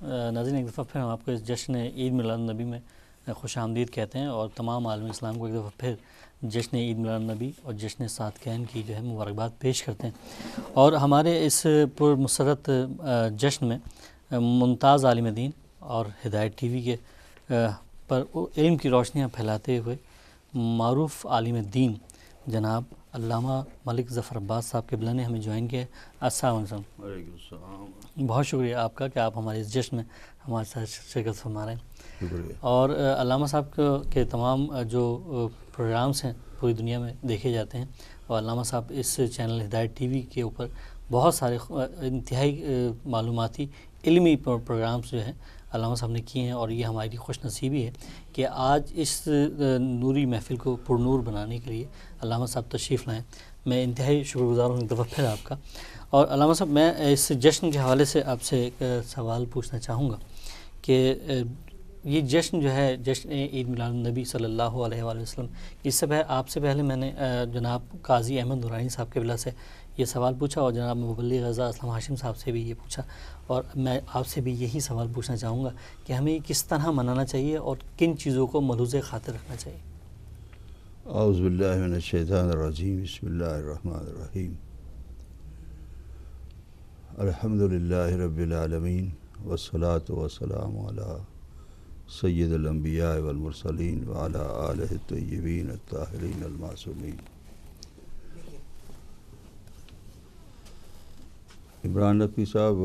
ناظرین، ایک دفعہ پھر ہم آپ کو اس جشن عید میلاد النبی میں خوش آمدید کہتے ہیں اور تمام عالم اسلام کو ایک دفعہ پھر جشن عید میلاد النبی اور جشن ساتکین کی جو ہے مبارکباد پیش کرتے ہیں۔ اور ہمارے اس پرمسرت جشن میں ممتاز عالم دین اور ہدایت ٹی وی کے پر علم کی روشنیاں پھیلاتے ہوئے معروف عالم دین جناب علامہ ملک ظفر عباس صاحب قبلہ نے ہمیں جوائن کیا ہے۔ السلام علیکم۔ وعلیکم السلام۔ بہت شکریہ آپ کا کہ آپ ہمارے اس جشن میں ہمارے ساتھ شرکت فرما رہے ہیں۔ شکریہ۔ اور علامہ صاحب کے تمام جو پروگرامز ہیں پوری دنیا میں دیکھے جاتے ہیں، اور علامہ صاحب اس چینل ہدایت ٹی وی کے اوپر بہت سارے انتہائی معلوماتی علمی پروگرامز جو ہیں علامہ صاحب نے کیے ہیں، اور یہ ہماری خوش نصیبی ہے کہ آج اس نوری محفل کو پرنور بنانے کے لیے علامہ صاحب تشریف لائیں۔ میں انتہائی شکر گزار ہوں ایک دفعہ پھر آپ کا۔ اور علامہ صاحب، میں اس جشن کے حوالے سے آپ سے ایک سوال پوچھنا چاہوں گا کہ یہ جشن جو ہے جشن عید میلاد النبی صلی اللہ علیہ وآلہ وسلم، اس سے آپ سے پہلے میں نے جناب قاضی احمد نورانی صاحب کے بلا سے یہ سوال پوچھا، اور جناب مبلغ رضا اسلم ہاشم صاحب سے بھی یہ پوچھا، اور میں آپ سے بھی یہی سوال پوچھنا چاہوں گا کہ ہمیں کس طرح منانا چاہیے اور کن چیزوں کو ملحوظ خاطر رکھنا چاہیے؟ اعوذ باللہ من الشیطان الرجیم، بسم اللہ الرحمن الرحیم۔ الحمد للہ رب العالمین، والصلاة والسلام علی سید الانبیاء والمرسلین وعلی آلہ الطیبین الطاہرین المعصومین۔ عمران نقوی صاحب،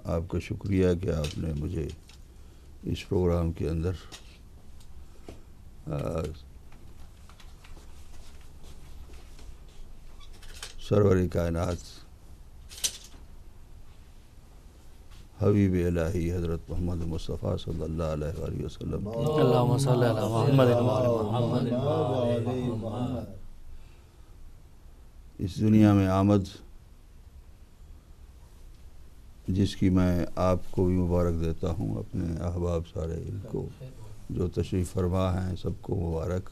آپ کا شکریہ کہ آپ نے مجھے اس پروگرام کے اندر سرور کائنات حبیب الہی حضرت محمد مصطفیٰ صلی اللہ علیہ وآلہ وسلم اللہم صلی علی محمد اس دنیا میں آمد، جس کی میں آپ کو بھی مبارک دیتا ہوں، اپنے احباب سارے ان کو جو تشریف فرما ہیں سب کو مبارک۔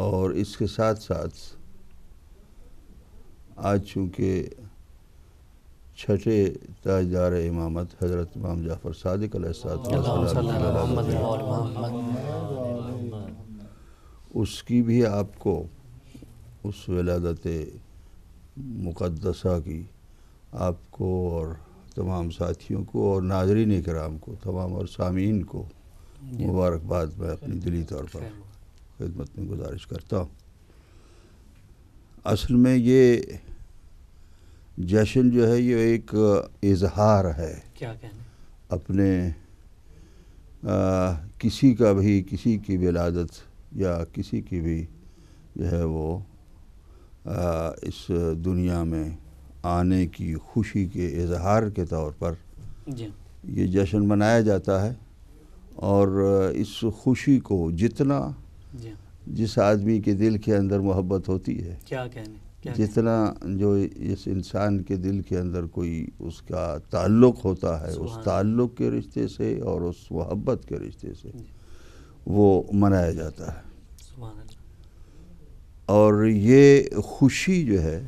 اور اس کے ساتھ ساتھ آج چونکہ چھٹے تاجدار امامت حضرت امام جعفر صادق علیہ السلام اس کی بھی آپ کو اس ولادت مقدسہ کی آپ کو اور تمام ساتھیوں کو اور ناظرین کرام کو، تمام اور سامعین کو مبارکباد میں اپنی دلی طور پر خدمت میں گزارش کرتا ہوں۔ اصل میں یہ جشن جو ہے یہ ایک اظہار ہے، کیا کہنے، اپنے کسی کا بھی کسی کی ولادت یا کسی کی بھی جو ہے وہ اس دنیا میں آنے کی خوشی کے اظہار کے طور پر یہ جشن منایا جاتا ہے۔ اور اس خوشی کو جتنا جس آدمی کے دل کے اندر محبت ہوتی ہے، کیا کہنے، جتنا جو اس انسان کے دل کے اندر کوئی اس کا تعلق ہوتا ہے، اس تعلق کے رشتے سے اور اس محبت کے رشتے سے وہ منایا جاتا ہے۔ اور یہ خوشی جو ہے،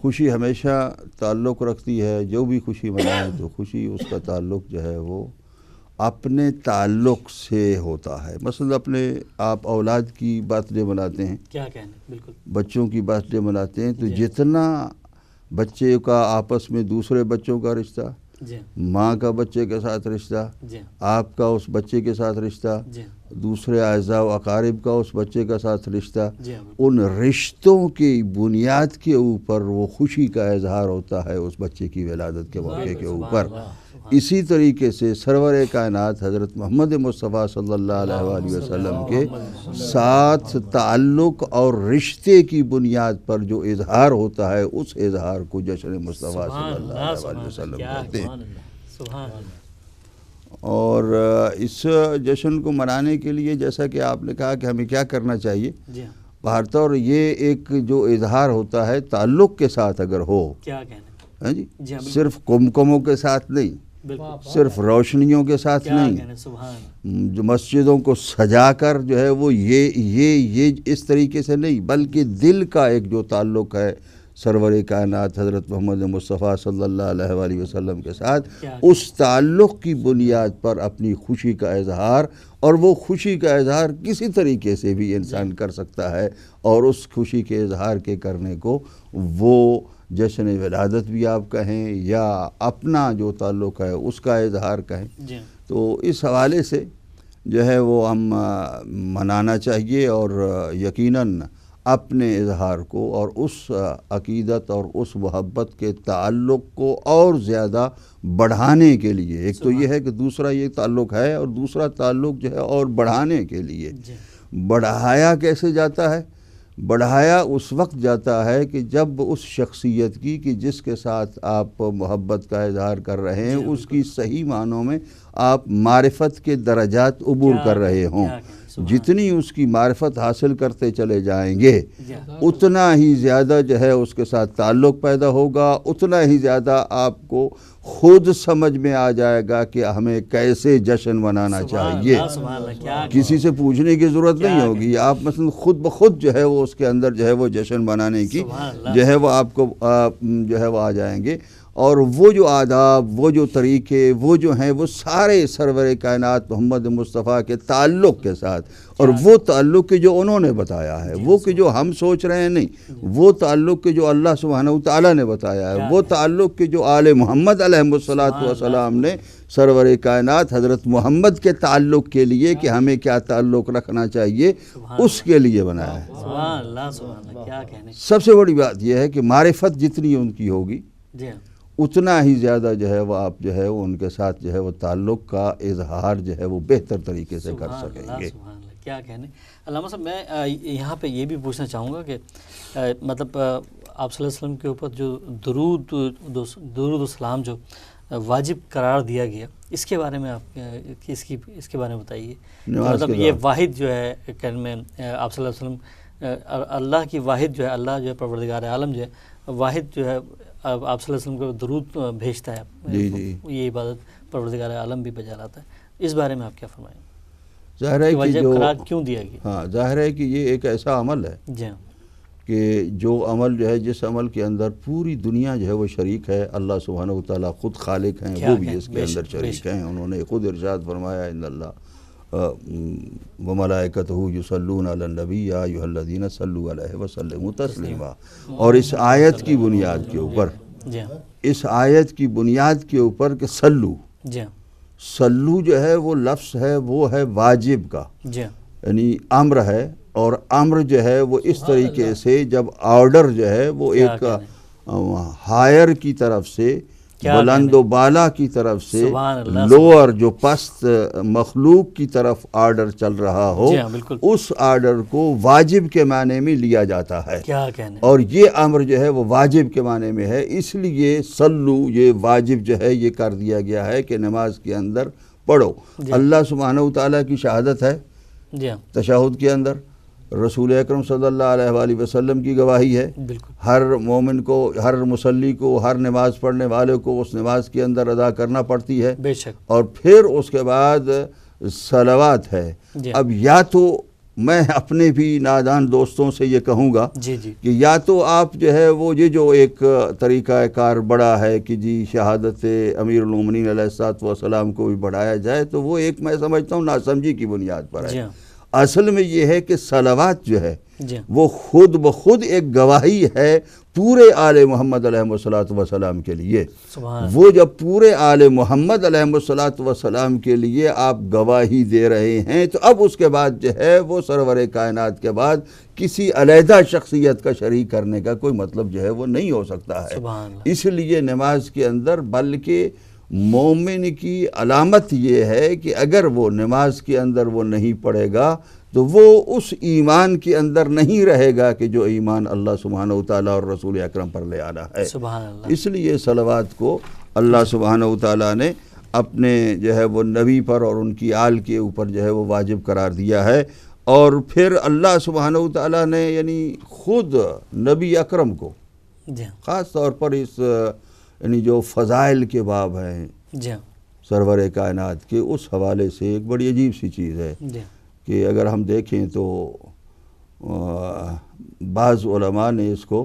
خوشی ہمیشہ تعلق رکھتی ہے، جو بھی خوشی منائے تو خوشی اس کا تعلق جو ہے وہ اپنے تعلق سے ہوتا ہے۔ مثلا اپنے آپ اولاد کی برتھ ڈے مناتے ہیں، کیا کہنے، بالکل بچوں کی برتھ ڈے مناتے ہیں، تو جتنا بچے کا آپس میں دوسرے بچوں کا رشتہ، ماں کا بچے کے ساتھ رشتہ، آپ کا اس بچے کے ساتھ رشتہ، دوسرے اعزاء و اقارب کا اس بچے کا ساتھ رشتہ، ان رشتوں کی بنیاد کے اوپر وہ خوشی کا اظہار ہوتا ہے اس بچے کی ولادت کے موقع کے اوپر۔ اسی طریقے سے سرور کائنات حضرت محمد مصطفیٰ صلی اللہ علیہ وآلہ وسلم کے ساتھ تعلق اور رشتے کی بنیاد پر جو اظہار ہوتا ہے، اس اظہار کو جشن مصطفیٰ صلی اللہ علیہ وآلہ وسلم کہتے ہیں۔ اور اس جشن کو منانے کے لیے جیسا کہ آپ نے کہا کہ ہمیں کیا کرنا چاہیے، بہر طور یہ ایک جو اظہار ہوتا ہے تعلق کے ساتھ اگر ہو، ہاں جی، صرف کمکموں کے ساتھ نہیں، صرف روشنیوں کے ساتھ نہیں، جو مسجدوں کو سجا کر جو ہے وہ یہ اس طریقے سے نہیں، بلکہ دل کا ایک جو تعلق ہے سرور کائنات حضرت محمد مصطفیٰ صلی اللہ علیہ وآلہ وسلم کے ساتھ اس تعلق کی بنیاد پر اپنی خوشی کا اظہار، اور وہ خوشی کا اظہار کسی طریقے سے بھی انسان کر سکتا ہے، اور اس خوشی کے اظہار کے کرنے کو وہ جشن ولادت بھی آپ کہیں یا اپنا جو تعلق ہے اس کا اظہار کہیں، تو اس حوالے سے جو ہے وہ ہم منانا چاہیے، اور یقیناً اپنے اظہار کو اور اس عقیدت اور اس محبت کے تعلق کو اور زیادہ بڑھانے کے لیے، ایک تو یہ ہے کہ دوسرا یہ تعلق ہے، اور دوسرا تعلق جو ہے اور بڑھانے کے لیے بڑھایا کیسے جاتا ہے؟ بڑھایا اس وقت جاتا ہے کہ جب اس شخصیت کی کہ جس کے ساتھ آپ محبت کا اظہار کر رہے ہیں اس کی صحیح معنوں میں آپ معرفت کے درجات عبور کر رہے ہوں، جتنی اس کی معرفت حاصل کرتے چلے جائیں گے اتنا ہی زیادہ جو ہے اس کے ساتھ تعلق پیدا ہوگا، اتنا ہی زیادہ آپ کو خود سمجھ میں آ جائے گا کہ ہمیں کیسے جشن منانا چاہیے، کسی سے پوچھنے کی ضرورت نہیں ہوگی، آپ مثلا خود بخود جو ہے وہ اس کے اندر جو ہے وہ جشن منانے کی جو ہے وہ آپ کو جو ہے وہ آ جائیں گے، اور وہ جو آداب، وہ جو طریقے، وہ جو ہیں وہ سارے سرور کائنات محمد مصطفیٰ کے تعلق کے ساتھ، اور وہ تعلق کے جو انہوں نے بتایا ہے، وہ کہ جو ہم سوچ رہے ہیں نہیں، وہ تعلق کے جو اللہ سبحانہ وتعالیٰ نے بتایا ہے، وہ تعلق کے جو آل محمد علیہ السلام نے سرور کائنات حضرت محمد کے تعلق کے لیے کہ ہمیں کیا تعلق رکھنا چاہیے اس کے لیے بنایا ہے۔ سب سے بڑی بات یہ ہے کہ معرفت جتنی ان کی ہوگی اتنا ہی زیادہ جو ہے وہ آپ جو ہے وہ ان کے ساتھ جو ہے وہ تعلق کا اظہار جو ہے وہ بہتر طریقے سے کر سکیں گے۔ کیا کہنے علامہ صاحب، میں یہاں پہ یہ بھی پوچھنا چاہوں گا کہ مطلب آپ صلی اللہ علیہ وسلم کے اوپر جو درود و سلام جو واجب قرار دیا گیا، اس کے بارے میں آپ اس کے بارے میں بتائیے، مطلب یہ واحد جو ہے کلمہ آپ صلی اللہ علیہ وسلم، اللہ کی واحد جو ہے، اللہ جو ہے پروردگار عالم جو ہے واحد جو ہے آپ صلی اللہ علیہ وسلم کو درود بھیجتا ہے، یہ عبادت پروردگار عالم بھی بجا لاتا ہے، اس بارے میں آپ کیا فرمائیں؟ ظاہر ہے کہ جو قرار کیوں دیا گیا؟ ہاں، ظاہر ہے کہ یہ ایک ایسا عمل ہے کہ جو عمل جو ہے، جس عمل کے اندر پوری دنیا جو ہے وہ شریک ہے، اللہ سبحانہ وتعالیٰ خود خالق ہیں، وہ بھی اس کے اندر شریک ہیں، انہوں نے خود ارشاد فرمایا ان اللہ وملائکتہ یصلون علی النبی یا ایھا الذین صلوا علیہ وسلموا تسلیما، اور اس آیت کی بنیاد کے اوپر، اس آیت کی بنیاد کے اوپر کہ سلو جو ہے وہ لفظ ہے، وہ ہے واجب کا، یعنی امر ہے، اور امر جو ہے وہ اس طریقے سے جب آرڈر جو ہے وہ ایک ہائر کی طرف سے، بلند و بالا کی طرف سے، لوور جو پست مخلوق کی طرف آرڈر چل رہا ہو، اس آرڈر کو واجب کے معنی میں لیا جاتا ہے، اور یہ امر جو ہے وہ واجب کے معنی میں ہے، اس لیے صلو یہ واجب جو ہے یہ کر دیا گیا ہے کہ نماز کے اندر پڑھو۔ اللہ سبحانہ وتعالیٰ کی شہادت ہے تشہد کے اندر، رسول اکرم صلی اللہ علیہ وآلہ وسلم کی گواہی ہے، ہر مومن کو، ہر مصلی کو، ہر نماز پڑھنے والے کو اس نماز کے اندر ادا کرنا پڑتی ہے، بے شک، اور پھر اس کے بعد صلوات ہے۔ اب یا تو میں اپنے بھی نادان دوستوں سے یہ کہوں گا کہ یا تو آپ جو ہے وہ یہ جو ایک طریقہ کار بڑا ہے کہ جی شہادت امیر المومنین علیہ السلام کو بھی بڑھایا جائے، تو وہ ایک میں سمجھتا ہوں ناسمجھی کی بنیاد پر ہے۔ اصل میں یہ ہے کہ صلوات جو ہے وہ خود بخود ایک گواہی ہے پورے آل محمد علیہ السلام کے لیے، وہ جب پورے آل محمد علیہ السلام کے لیے آپ گواہی دے رہے ہیں تو اب اس کے بعد جو ہے وہ سرور کائنات کے بعد کسی علیحدہ شخصیت کا شریک کرنے کا کوئی مطلب جو ہے وہ نہیں ہو سکتا ہے۔ اس لیے نماز کے اندر بلکہ مومن کی علامت یہ ہے کہ اگر وہ نماز کے اندر وہ نہیں پڑھے گا تو وہ اس ایمان کے اندر نہیں رہے گا کہ جو ایمان اللہ سبحانہ وتعالیٰ اور رسول اکرم پر لے آنا ہے۔ اس لیے صلوات کو اللہ سبحانہ وتعالیٰ نے اپنے جو ہے وہ نبی پر اور ان کی آل کے اوپر جو ہے وہ واجب قرار دیا ہے، اور پھر اللہ سبحانہ وتعالیٰ نے یعنی خود نبی اکرم کو خاص طور پر اس یعنی جو فضائل کے باب ہیں سرور کائنات کے، اس حوالے سے ایک بڑی عجیب سی چیز ہے کہ اگر ہم دیکھیں تو بعض علماء نے اس کو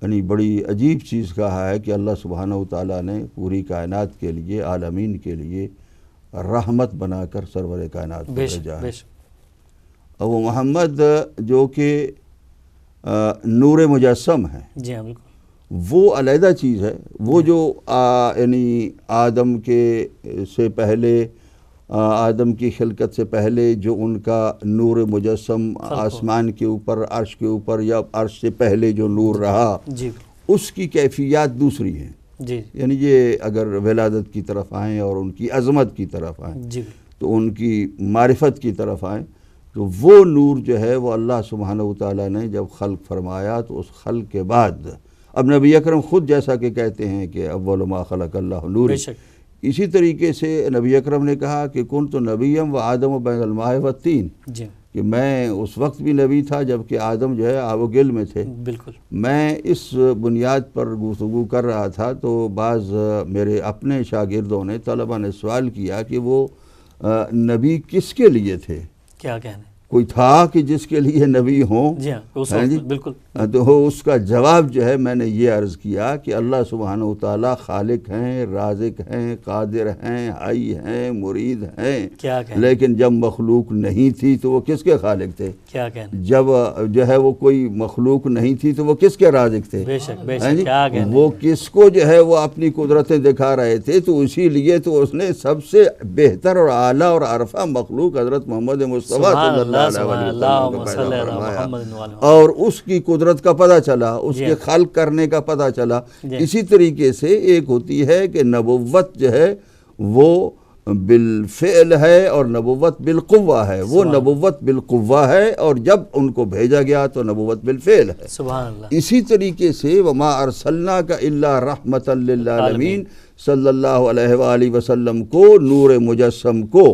یعنی بڑی عجیب چیز کہا ہے کہ اللہ سبحانہ وتعالیٰ نے پوری کائنات کے لیے، عالمین کے لیے رحمت بنا کر سرور کائنات کو بھیجا ہے۔ اور وہ محمد جو کہ نور مجسم ہے، جی ہاں بالکل، وہ علیحدہ چیز ہے۔ وہ جو یعنی آدم کے سے پہلے، آدم کی خلقت سے پہلے جو ان کا نور مجسم آسمان کے اوپر، عرش کے اوپر، یا عرش سے پہلے جو نور رہا، اس کی کیفیات دوسری ہیں۔ یعنی یہ اگر ولادت کی طرف آئیں اور ان کی عظمت کی طرف آئیں، تو ان کی معرفت کی طرف آئیں، تو وہ نور جو ہے وہ اللہ سبحانہ وتعالیٰ نے جب خلق فرمایا تو اس خلق کے بعد، اب نبی اکرم خود جیسا کہ کہتے ہیں کہ اول ما خلق اللہ نور، اسی طریقے سے نبی اکرم نے کہا کہ کنت نبیم و آدم بین الماء والطین، کہ میں اس وقت بھی نبی تھا جبکہ آدم جو ہے آب و گل میں تھے۔ بالکل، میں اس بنیاد پر گفتگو کر رہا تھا تو بعض میرے اپنے شاگردوں نے، طلبہ نے سوال کیا کہ وہ نبی کس کے لیے تھے؟ کیا کہنے؟ کوئی تھا کہ جس کے لیے نبی ہوں؟ جی ہاں بالکل، تو اس کا جواب جو ہے میں نے یہ عرض کیا کہ اللہ سبحانہ وتعالیٰ خالق ہیں، رازق ہیں، قادر ہیں، حی ہیں، مرید ہیں، لیکن جب مخلوق نہیں تھی تو وہ کس کے خالق تھے؟ کیا کہنے؟ جب جو ہے وہ کوئی مخلوق نہیں تھی تو وہ کس کے رازق تھے؟ وہ کس کو جو ہے وہ اپنی قدرتیں دکھا رہے تھے، تو اسی لیے تو اس نے سب سے بہتر اور اعلیٰ اور عرفہ مخلوق حضرت محمد مصطفیٰ صلی اللہ علیہ وسلم کو پیدا فرمایا، اور اس کی قدرت کا پتہ چلا، اس کے خلق کرنے کا پتہ چلا۔ اسی طریقے سے ایک ہوتی ہے کہ نبوت جو ہے وہ بالفعل ہے اور نبوت بالقوہ ہے، وہ نبوت بالقوہ ہے، اور جب ان کو بھیجا گیا تو نبوت بالفعل ہے۔ سبحان اللہ۔ اسی طریقے سے وما ارسلناک الا رحمۃ للعالمین صلی اللہ علیہ وآلہ وسلم کو، نور مجسم کو،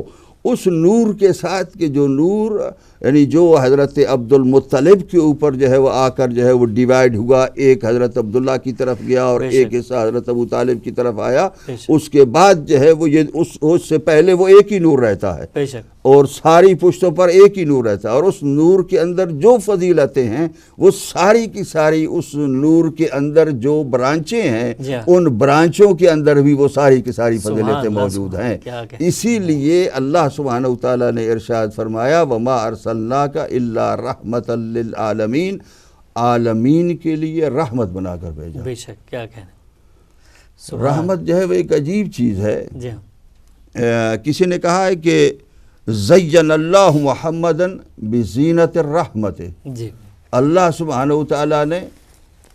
اس نور کے ساتھ کہ جو نور یعنی جو حضرت عبد المطلب کے اوپر جو ہے وہ آ کر جو ہے وہ ڈیوائیڈ ہوا، ایک حضرت عبداللہ کی طرف گیا اور ایک حصہ حضرت ابو طالب کی طرف آیا، اس کے بعد جو ہے وہ یہ اس سے پہلے وہ ایک ہی نور رہتا ہے اور ساری پشتوں پر ایک ہی نور رہتا ہے، اور اس نور کے اندر جو فضیلتیں ہیں وہ ساری کی ساری اس نور کے اندر جو برانچیں ہیں ان برانچوں کے اندر بھی وہ ساری کی ساری فضیلتیں موجود ہیں۔ اسی لیے اللہ سبحانہ وتعالیٰ نے ارشاد فرمایا وما ارسلناک الا رحمۃ للعالمین، عالمین کے لیے رحمت بنا کر بھیجا۔ بے شک، کیا کہنا۔ رحمت جو ہے وہ ایک عجیب چیز ہے۔ کسی نے کہا ہے کہ زین اللہ محمدن بزینت الرحمت، اللہ سبحانہ وتعالیٰ نے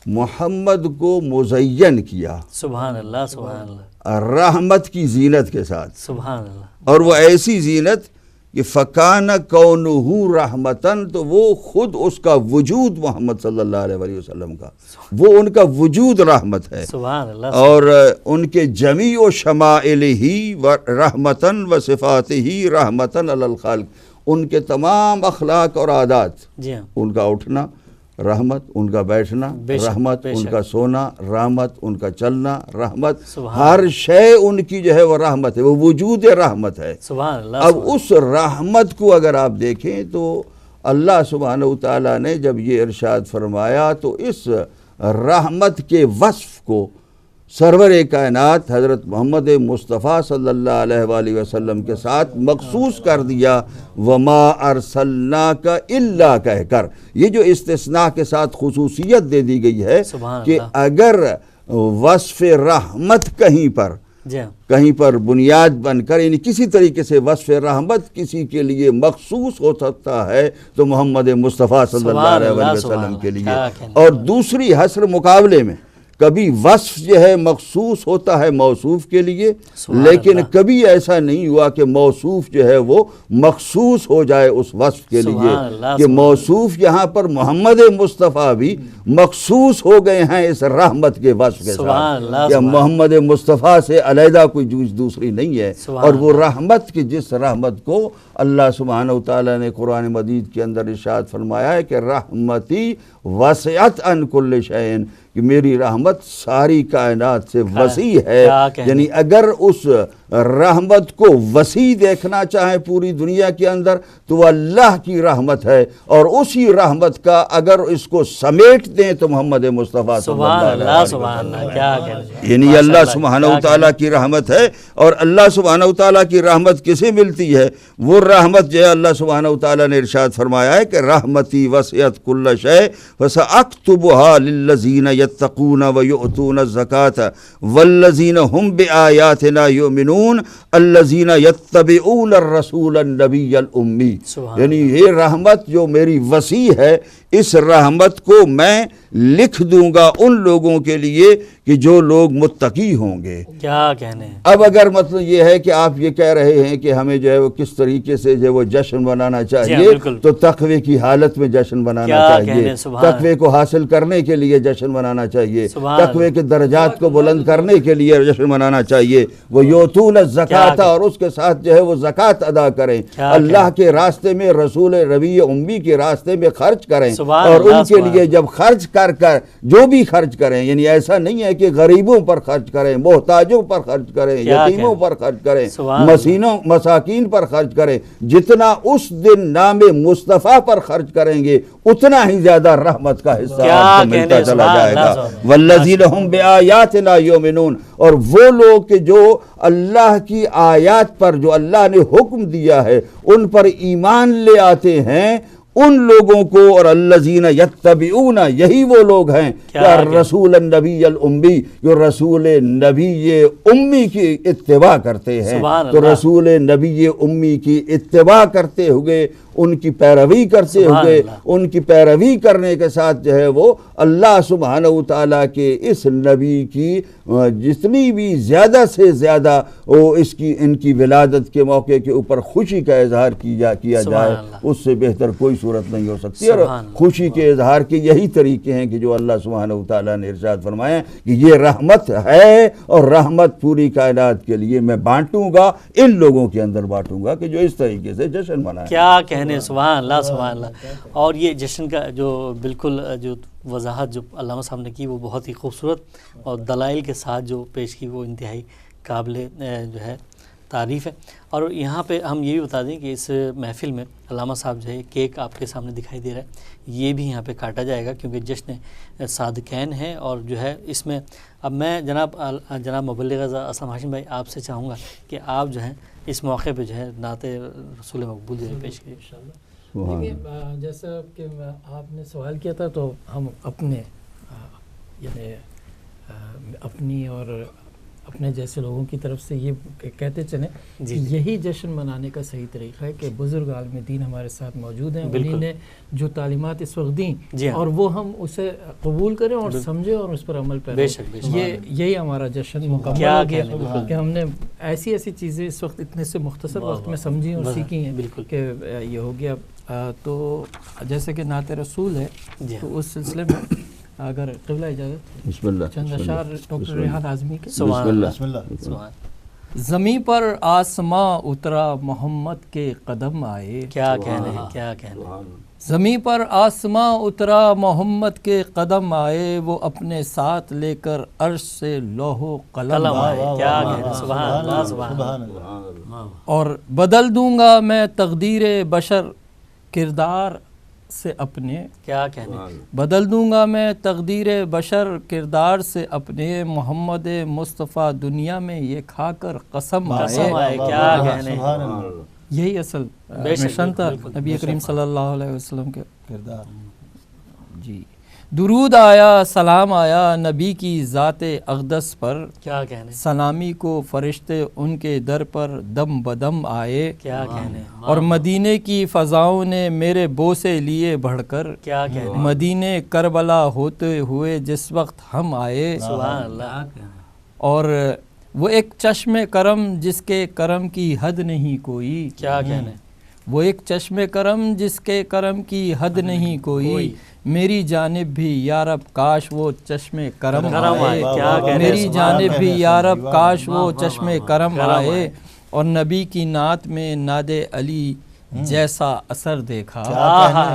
محمد کو مزین کیا، سبحان اللہ سبحان اللہ، رحمت کی زینت کے ساتھ، سبحان اللہ، اور وہ ایسی زینت کہ فکانہ کونہ رحمتن، تو وہ خود اس کا وجود محمد صلی اللہ علیہ وآلہ وسلم کا، وہ ان کا وجود رحمت ہے، سبحان اللہ، اور ان کے جمیع و شمائلہ و رحمتن و صفاتہ رحمتن علی الخلق، ان کے تمام اخلاق اور عادات، ان کا اٹھنا رحمت، ان کا بیٹھنا رحمت، ان کا سونا رحمت، ان کا چلنا رحمت، ہر شے ان کی جو ہے وہ رحمت ہے، وہ وجود رحمت ہے۔ اب اس رحمت کو اگر آپ دیکھیں تو اللہ سبحانہ وتعالیٰ نے جب یہ ارشاد فرمایا تو اس رحمت کے وصف کو سرور کائنات حضرت محمد مصطفیٰ صلی اللہ علیہ وآلہ وسلم کے ساتھ مخصوص کر دیا، وما ارسلناک الا کہہ کر، یہ جو استثناء کے ساتھ خصوصیت دے دی گئی ہے کہ اگر وصف رحمت کہیں پر بنیاد بن کر یعنی کسی طریقے سے وصف رحمت کسی کے لیے مخصوص ہو سکتا ہے تو محمد مصطفیٰ صلی اللہ علیہ وآلہ وسلم کے لیے، اور دوسری حصر مقابلے میں کبھی وصف جو ہے مخصوص ہوتا ہے موصوف کے لیے، لیکن کبھی ایسا نہیں ہوا کہ موصوف جو ہے وہ مخصوص ہو جائے اس وصف کے لیے، کہ موصوف یہاں پر محمد مصطفیٰ بھی مخصوص ہو گئے ہیں اس رحمت کے وصف کے ساتھ، یا محمد مصطفیٰ سے علیحدہ کوئی چیز دوسری نہیں ہے، اور وہ رحمت کی جس رحمت کو اللہ سبحانہ وتعالیٰ نے قرآن مجید کے اندر ارشاد فرمایا ہے کہ رحمتی وسعت عن کل شیء، کہ میری رحمت ساری کائنات سے وسیع ہے، یعنی اگر اس رحمت کو وسیع دیکھنا چاہیں پوری دنیا کے اندر تو اللہ کی رحمت ہے، اور اسی رحمت کا اگر اس کو سمیٹ دیں تو محمد مصطفیٰ صلی اللہ علیہ وسلم، یعنی اللہ سبحانہ وتعالیٰ کی رحمت ہے۔ اور اللہ سبحانہ وتعالیٰ کی رحمت کسے ملتی ہے؟ وہ رحمت جو ہے اللہ سبحانہ وتعالیٰ نے ارشاد فرمایا ہے کہ رحمتی وسعت کل شیء فسأکتبها للذین یتقون ویؤتون الزکاة والذین هم بآیاتنا یؤمنون الذین یتبعون الرسول النبی الامی، یعنی یہ رحمت جو میری وسیع ہے، اس رحمت کو میں لکھ دوں گا ان لوگوں کے لیے کہ جو لوگ متقی ہوں گے۔ کیا کہنے ہیں؟ اب اگر مطلب یہ ہے کہ آپ یہ کہہ رہے ہیں کہ ہمیں جو ہے وہ کس طریقے سے جو ہے وہ جشن منانا چاہیے، تو تقوی کی حالت میں جشن منانا چاہیے، تقوی کو حاصل کرنے کے لیے جشن منانا چاہیے، تقوی کے درجات کو بلند کرنے کے لیے جشن منانا چاہیے۔ وہ یؤتون الزکاۃ، اور اس کے ساتھ جو ہے وہ زکوٰۃ ادا کریں، اللہ کے راستے میں، رسول نبی امی کے راستے میں خرچ کریں، اور ان کے لیے جب خرچ کر جو بھی خرچ کریں، یعنی ایسا نہیں ہے کہ غریبوں پر خرچ کریں، محتاجوں پر خرچ کریں، یتیموں پر خرچ کریں، مساکین پر خرچ کریں، جتنا اس دن نام مصطفیٰ پر خرچ کریں گے اتنا ہی زیادہ رحمت کا حصہ آپ کو ملتا چلا جائے گا۔ والذین ھم بآیاتنا یؤمنون، اور وہ لوگ کہ جو اللہ کی آیات پر، جو اللہ نے حکم دیا ہے ان پر ایمان لے آتے ہیں، ان لوگوں کو، اور الذین یتبعون، یہی وہ لوگ ہیں کہ رسول النبی الامی، جو رسول نبی امی کی اتباع کرتے ہیں، تو رسول نبی امی کی اتباع کرتے ہوئے، ان کی پیروی کرتے ہوئے، ان کی پیروی کرنے کے ساتھ جو ہے وہ اللہ سبحانہ وتعالیٰ کے اس نبی کی جتنی بھی زیادہ سے زیادہ اس کی ان کی ولادت کے موقع کے اوپر خوشی کا اظہار کیا جائے، اس سے بہتر کوئی صورت نہیں ہو سکتی۔ اور خوشی کے اظہار کے یہی طریقے ہیں کہ جو اللہ سبحانہ وتعالیٰ نے ارشاد فرمایا کہ یہ رحمت ہے، اور رحمت پوری کائنات کے لیے میں بانٹوں گا، ان لوگوں کے اندر بانٹوں گا کہ جو اس طریقے سے جشن منائیں۔ کیا کہنے، سبحان اللہ سبحان اللہ۔ اور یہ جشن کا جو بالکل جو وضاحت جو علامہ صاحب نے کی وہ بہت ہی خوبصورت اور دلائل کے ساتھ جو پیش کی وہ انتہائی قابل جو ہے تعریف ہے۔ اور یہاں پہ ہم یہ بھی بتا دیں کہ اس محفل میں علامہ صاحب جو ہے کیک آپ کے سامنے دکھائی دے رہا ہے، یہ بھی یہاں پہ کاٹا جائے گا کیونکہ جشن صادقین ہے۔ اور جو ہے اس میں اب میں جناب مبلغ اسلم ہاشم بھائی آپ سے چاہوں گا کہ آپ جو ہے اس موقع پہ جو ہے نعت رسول مقبول جو ہے پیش کیے۔ جیسا کہ آپ نے سوال کیا تھا تو ہم اپنے یعنی اپنی اور اپنے جیسے لوگوں کی طرف سے یہ کہتے چلیں کہ یہی جشن منانے کا صحیح طریقہ ہے کہ بزرگ عالم دین ہمارے ساتھ موجود ہیں، انہی نے جو تعلیمات اس وقت دیں اور وہ ہم اسے قبول کریں اور سمجھیں اور اس پر عمل پیرا کریں۔ یہی ہمارا جشن مکمل ہو گیا کہ ہم نے ایسی چیزیں اس وقت اتنے سے مختصر وقت میں سمجھی اور سیکھی ہیں کہ یہ ہو گیا۔ تو جیسے کہ نعت رسول ہے تو اس سلسلے میں اگر قبلہ اجازت بسم اللہ چند اشعار ڈاکٹر ریحان اعظمی کے۔ بسم اللہ۔ زمیں پر آسماں اترا محمد کے قدم آئے، کیا کہنے ہیں، کیا کہنے ہیں۔ زمیں پر آسماں اترا محمد کے قدم آئے، وہ اپنے ساتھ لے کر عرش سے لوح و قلم آئے، کیا کہنے ہیں، سبحان اللہ سبحان اللہ۔ اور بدل دوں گا میں تقدیر بشر کردار سے اپنے، کیا کہنے، بدل دوں گا میں تقدیر بشر کردار سے اپنے، محمد مصطفیٰ دنیا میں یہ کھا کر قسم آئے، کیا کہنے۔ یہی اصل مشن تھا نبی کریم صلی اللہ علیہ وسلم کے کردار۔ جی درود آیا سلام آیا نبی کی ذات اقدس پر، کیا کہنے، سلامی کو فرشتے ان کے در پر دم بدم آئے، کیا کہنے۔ اور مدینے کی فضاؤں نے میرے بوسے لیے بڑھ کر، کیا کہنے، مدینے کربلا ہوتے ہوئے جس وقت ہم آئے، سبحان اللہ۔ اور وہ ایک چشم کرم جس کے کرم کی حد نہیں کوئی، کیا کہنے، وہ ایک چشم کرم جس کے کرم کی حد نہیں کوئی، میری جانب بھی یا رب کاش وہ چشم کرم آئے، میری جانب بھی یا رب کاش وہ چشم کرم آئے، اور نبی کی نعت میں ناد علی جیسا اثر دیکھا،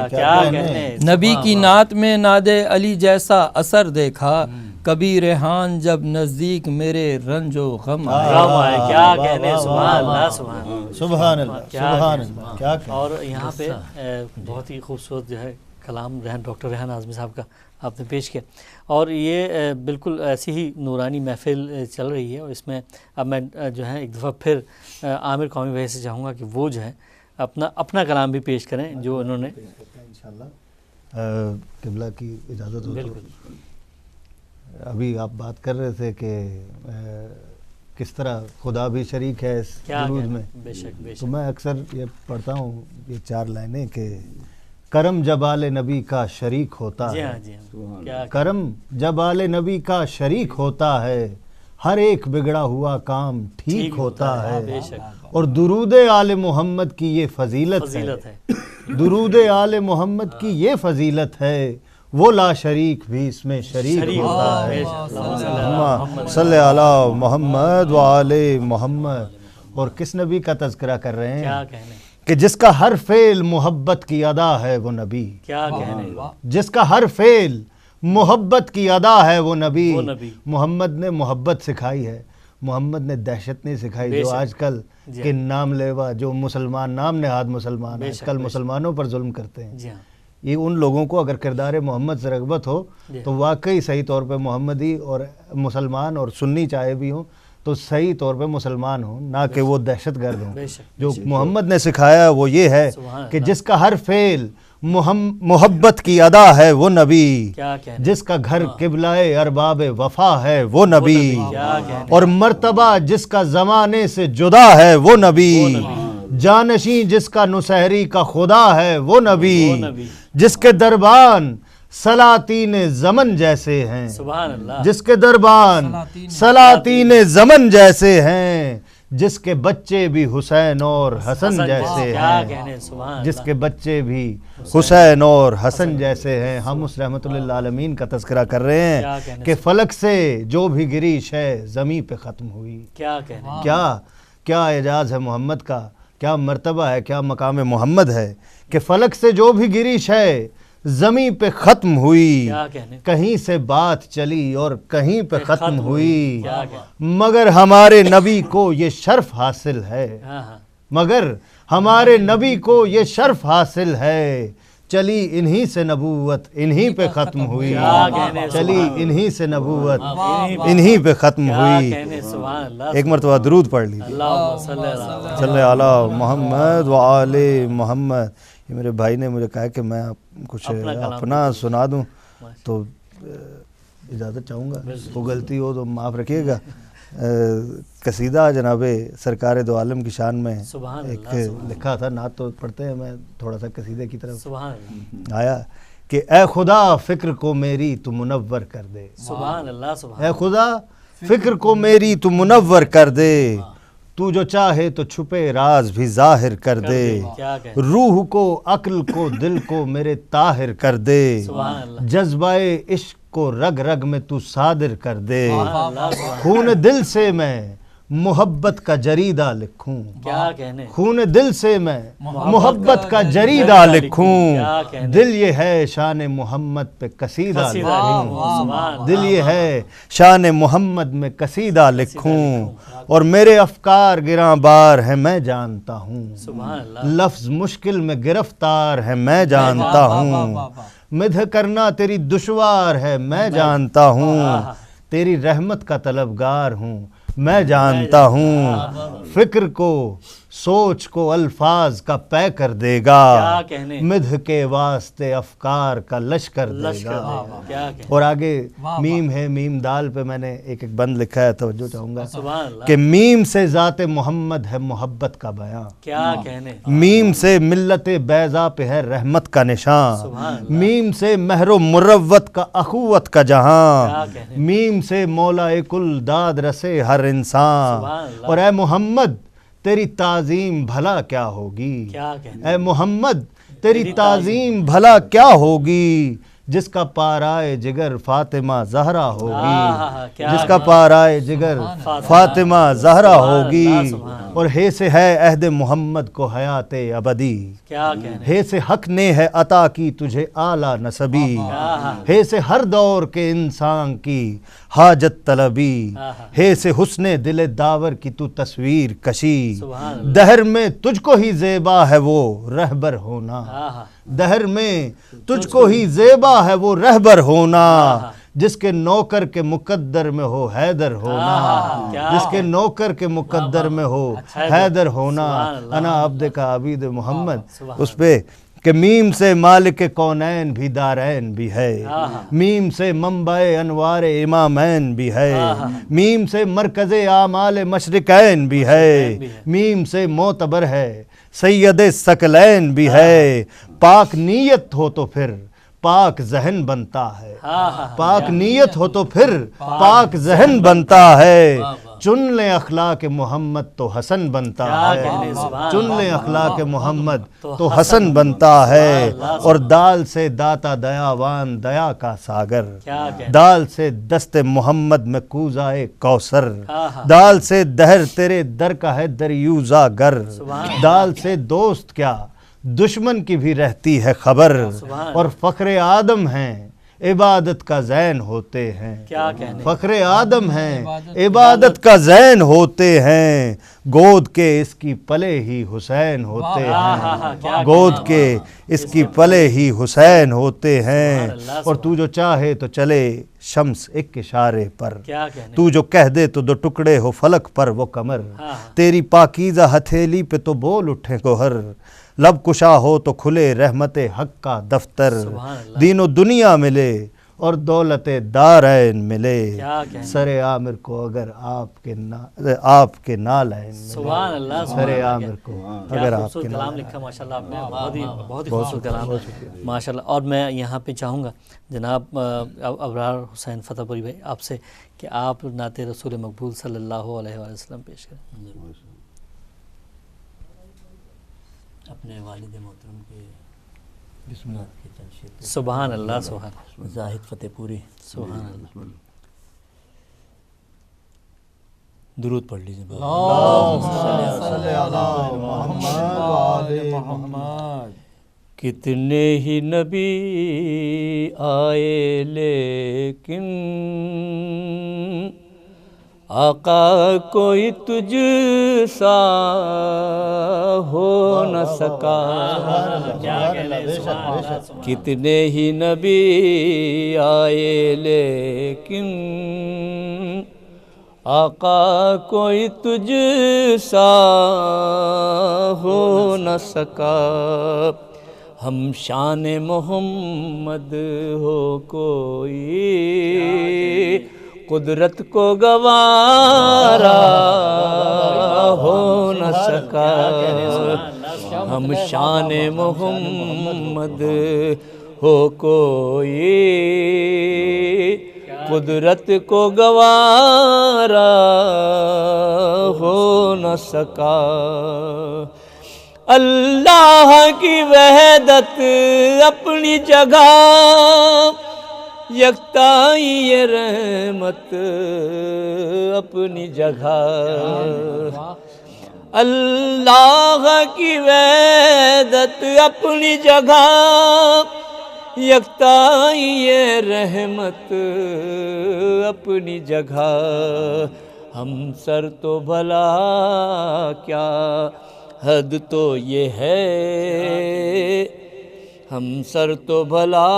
کیا کہنے، نبی کی نعت میں ناد علی جیسا اثر دیکھا، کبھی ریحان جب نزدیک میرے رنج و غم آئے. کیا کہنے, سبحان اللہ, سبحان اللہ, سبحان اللہ, کیا اور یہاں پہ بہت ہی خوبصورت جو ہے کلام ڈاکٹر ریحان اعظمی صاحب کا آپ نے پیش کیا, اور یہ بالکل ایسی ہی نورانی محفل چل رہی ہے. اور اس میں اب میں جو ہے ایک دفعہ پھر عامر قومی بھائی سے چاہوں گا کہ وہ جو ہے اپنا کلام بھی پیش کریں جو انہوں نے انشاءاللہ. قبلہ کی اجازت ہو تو ابھی آپ بات کر رہے تھے کہ کس طرح خدا بھی شریک ہے اس درود میں, تو میں اکثر یہ پڑھتا ہوں یہ 4 لائنیں کہ کرم جب آل نبی کا شریک ہوتا ہے, کرم جب آل نبی کا شریک ہوتا ہے, ہر ایک بگڑا ہوا کام ٹھیک ہوتا ہے. اور درود آل محمد کی یہ فضیلت ہے, درود آل محمد کی یہ فضیلت ہے, وہ لا شریک بھی اس میں شریک ہوتا ہے. اللہم صلی علی محمد و آل محمد. اور کس نبی کا تذکرہ کر رہے ہیں کہ جس کا ہر فعل محبت کی ادا ہے وہ نبی, کیا کہنے, جس کا ہر فعل محبت کی ادا ہے وہ نبی. محمد نے محبت سکھائی ہے, محمد نے دہشت نہیں سکھائی جو آج کل کے نام لیوا جو مسلمان نام نہاد مسلمان آج کل مسلمانوں پر ظلم کرتے ہیں. یہ ان لوگوں کو اگر کردار محمد سے رغبت ہو تو واقعی صحیح طور پہ محمدی اور مسلمان اور سنی چاہے بھی ہوں تو صحیح طور پہ مسلمان ہوں, نہ کہ وہ دہشت گرد ہوں. جو محمد نے سکھایا وہ یہ ہے کہ جس کا ہر فعل محبت کی ادا ہے وہ نبی, جس کا گھر قبلہ ارباب وفا ہے وہ نبی, اور مرتبہ جس کا زمانے سے جدا ہے وہ نبی, جانشیں جس کا نصیری کا خدا ہے وہ نبی, جس کے دربان سلاطین زمن جیسے ہیں, جس کے دربان سلاطین زمن جیسے ہیں, جس کے بچے بھی حسین اور حسن جیسے ہیں, جس کے بچے بھی حسین اور حسن جیسے ہیں. ہم اس رحمت اللہ العالمین کا تذکرہ کر رہے ہیں کہ فلک سے جو بھی گری شے زمین پہ ختم ہوئی. کیا اعجاز ہے محمد کا, کیا مرتبہ ہے, کیا مقام محمد ہے کہ فلک سے جو بھی گری شے زمین پہ ختم ہوئی, کہیں سے بات چلی اور کہیں پہ ختم ہوئی, مگر ہمارے نبی کو یہ شرف حاصل ہے, مگر ہمارے نبی کو یہ شرف حاصل ہے, چلی انہی سے نبوت انہی پہ ختم ہوئی, چلی انہی سے نبوت انہی پہ ختم ہوئی. ایک مرتبہ درود پڑھ لیجیے, صلی علی محمد و آل محمد. یہ میرے بھائی نے مجھے کہا کہ میں کچھ اپنا سنا دوں تو اجازت چاہوں گا, وہ غلطی ہو تو معاف رکھیے گا. قصیدہ جناب سرکار دو عالم کی شان میں ایک لکھا تھا, نعت تو پڑھتے ہیں, میں تھوڑا سا قصیدے کی طرف آیا کہ اے خدا فکر کو میری تو منور کر دے, اے خدا فکر کو میری تو منور کر دے, تو جو چاہے تو چھپے راز بھی ظاہر کر دے, روح کو عقل کو دل کو میرے طاہر کر دے, جذبہ عشق کو رگ رگ میں تو صادر کر دے, خون دل سے میں محبت کا جریدہ لکھوں, خون دل سے میں محبت کا جریدہ لکھوں, دل یہ ہے شان محمد پہ قصیدہ لکھوں, دل یہ ہے شان محمد میں قصیدہ لکھوں, اور میرے افکار گراں بار ہیں میں جانتا ہوں, لفظ مشکل میں گرفتار ہے میں جانتا ہوں, مدح کرنا تیری دشوار ہے میں جانتا ہوں, تیری رحمت کا طلبگار ہوں میں جانتا ہوں, فکر کو سوچ کو الفاظ کا پے کر دے گا, مدح کے واسطے افکار کا لشکر دے گا. اور آگے میم ہے, میم دال پہ میں نے ایک بند لکھا ہے, توجہ چاہوں گا کہ میم سے ذات محمد ہے محبت کا بیان, میم سے ملت بیضا پہ ہے رحمت کا نشان, میم سے مہر و مروت کا اخوت کا جہاں, میم سے مولا کل داد رسے ہر انسان. اور اے محمد تیری تعظیم بھلا کیا ہوگی, اے محمد تیری تعظیم بھلا کیا ہوگی, جس کا پارائے جگر فاطمہ زہرا ہوگی, جس کا پارائے جگر فاطمہ زہرا ہوگی, اور ہے سے ہے عہد محمد کو حیات ابدی، کیا کہنے، ہے سے حق نے ہے عطا کی تجھے اعلیٰ نسبی، ہے سے ہر دور کے انسان کی حاجت طلبی، ہے سے حسن دل داور کی تو تصویر کشی، دہر میں تجھ کو ہی زیبا ہے وہ رہبر ہونا، دہر میں تجھ کو ہی زیبا ہے وہ رہبر ہونا، جس کے نوکر کے مقدر میں ہو حیدر ہونا، جس کے نوکر کے مقدر میں ہو حیدر ہونا، انا عبد کا عبید محمد، اس پہ کہ میم سے مالک کونین بھی دارین بھی ہے، میم سے منبع انوار امامین بھی ہے، میم سے مرکز اعمال مشرقین بھی ہے، میم سے معتبر ہے سید ثقلین بھی ہے، پاک نیت ہو تو پھر پاک ذہن بنتا ہے، پاک نیت ہو تو پھر پاک ذہن بنتا ہے، چن لیں اخلاق محمد تو حسن بنتا ہے، چن لیں اخلاق محمد تو حسن بنتا ہے، اور دال سے داتا دیاوان دیا کا ساگر، دال سے دست محمد میں کوزائے کوثر، دال سے دہر تیرے در کا ہے دریوزہ گر، دال سے دوست کیا دشمن کی بھی رہتی ہے خبر، اور فخر آدم ہیں عبادت کا زین ہوتے ہیں، فخر آدم ہیں عبادت کا زین ہوتے ہیں، گود کے اس کی پلے ہی حسین ہوتے ہیں، گود کے اس کی پلے ہی حسین ہوتے ہیں، اور تو جو چاہے تو چلے شمس ایک اشارے پر، تو جو کہہ دے تو دو ٹکڑے ہو فلک پر وہ کمر، تیری پاکیزہ ہتھیلی پہ تو بول اٹھے گوہر، لب کشا ہو تو کھلے رحمت حق کا دفتر، دین و دنیا ملے اور دولت دارین ملے، سر عامر کو اگر آپ کے نالین ملے، سر عامر کو اگر آپ کے کلام لکھا ماشاءاللہ آپ نے، بہت ہی خوبصورت کلام ماشاءاللہ۔ اور میں یہاں پہ چاہوں گا جناب ابرار حسین فتح پوری بھائی آپ سے کہ آپ نعت رسول مقبول صلی اللہ علیہ وآلہ وسلم پیش کریں، اپنے والد محترم کے بسم اللہ کے تنشید، سبحان اللہ، سبحان اللہ، زاہد فتح پوری، سبحان اللہ، درود پڑھ لیجیے، کتنے ہی نبی آئے لیکن آقا کوئی تجھ سا ہو نہ سکا، کتنے ہی نبی آئے لیکن آقا کوئی تجھ سا ہو نہ سکا، ہم شان محمد ہو کوئی قدرت کو گوارا ہو نہ سکا، ہم شان محمد ہو کوئی قدرت کو گوارا ہو نہ سکا، اللہ کی وحدت اپنی جگہ، یکتائی یہ رحمت اپنی جگہ، اللہ کی وحدت اپنی جگہ، یکتائی یہ رحمت اپنی جگہ، ہم سر تو بھلا کیا حد تو یہ ہے، ہم سر تو بھلا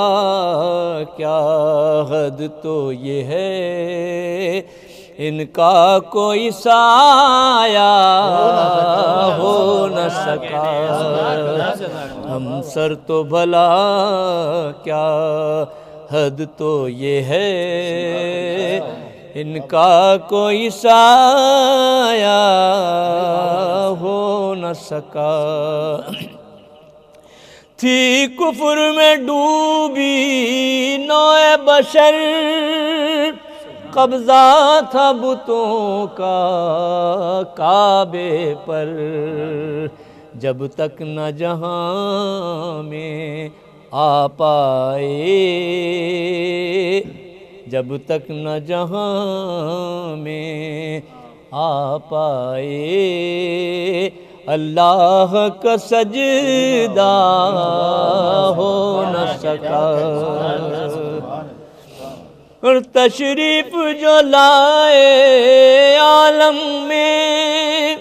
کیا حد تو یہ ہے، ان کا کوئی سایہ ہو نہ سکا، ہم سر تو بھلا کیا حد تو یہ ہے، ان کا کوئی سایہ ہو نہ سکا، تھی کفر میں ڈوبی نوع بشر، قبضہ تھا بتوں کا کعبے پر، جب تک نہ جہاں میں آ پائے، جب تک نہ جہاں میں آ پائے، اللہ کا سجدہ ہو نہ سکا، اور تشریف جو لائے عالم میں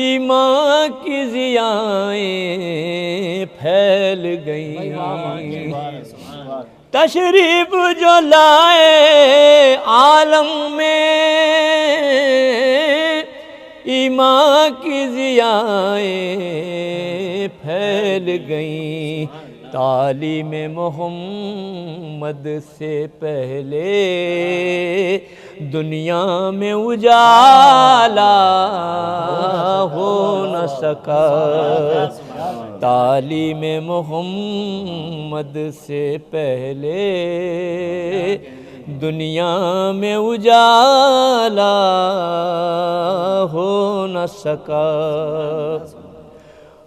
ایمان کی ضیائیں پھیل گئیں، تشریف جو لائے عالم میں ایمان کی ضیائیں پھیل گئیں، تعلیم محمد سے پہلے دنیا میں اجالا ہو نہ سکا، تعلیم محمد سے پہلے دنیا میں اجالا ہو نہ سکا،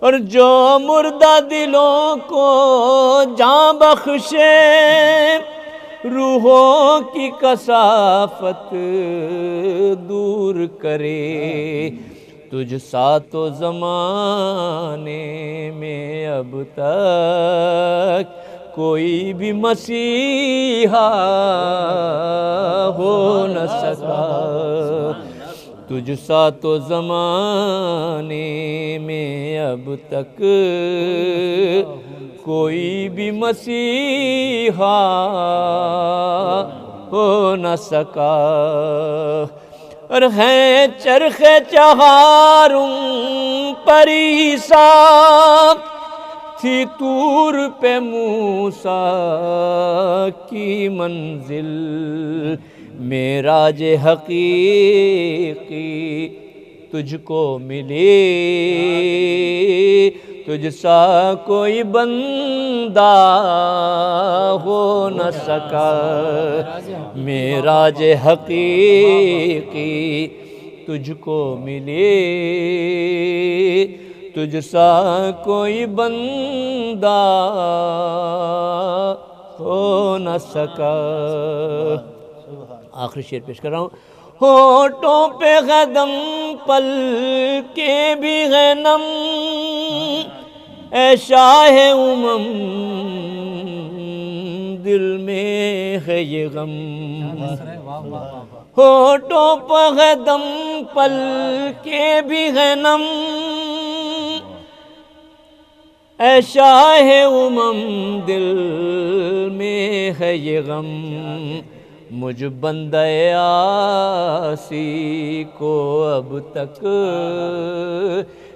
اور جو مردہ دلوں کو جاں بخشے، روحوں کی کثافت دور کرے، تجھ سا تو زمانے میں اب تک کوئی بھی مسیحا ہو نہ سکا، تجھ سا تو زمانے میں اب تک کوئی بھی مسیحا ہو نہ سکا، اور ہیں چرخ چہارم پر عیسیٰ، تھی طور پہ موسیٰ کی منزل، معراج حقیقی تجھ کو ملی، تجھ سا کوئی بندہ ہو نہ سکا، معراج حقیقی تجھ کو ملی، تجھ سا کوئی بندہ ہو نہ سکا۔ آخری شعر پیش کر رہا ہوں۔ ہونٹوں پہ غدم پل کے بھی غنم، اے شاہ امم دل میں ہے یہ غم، ہونٹوں پہ غدم پل کے بھی غنم، اے شاہ امم دل میں ہے یہ غم، مجھ بندہ عاصی کو اب تک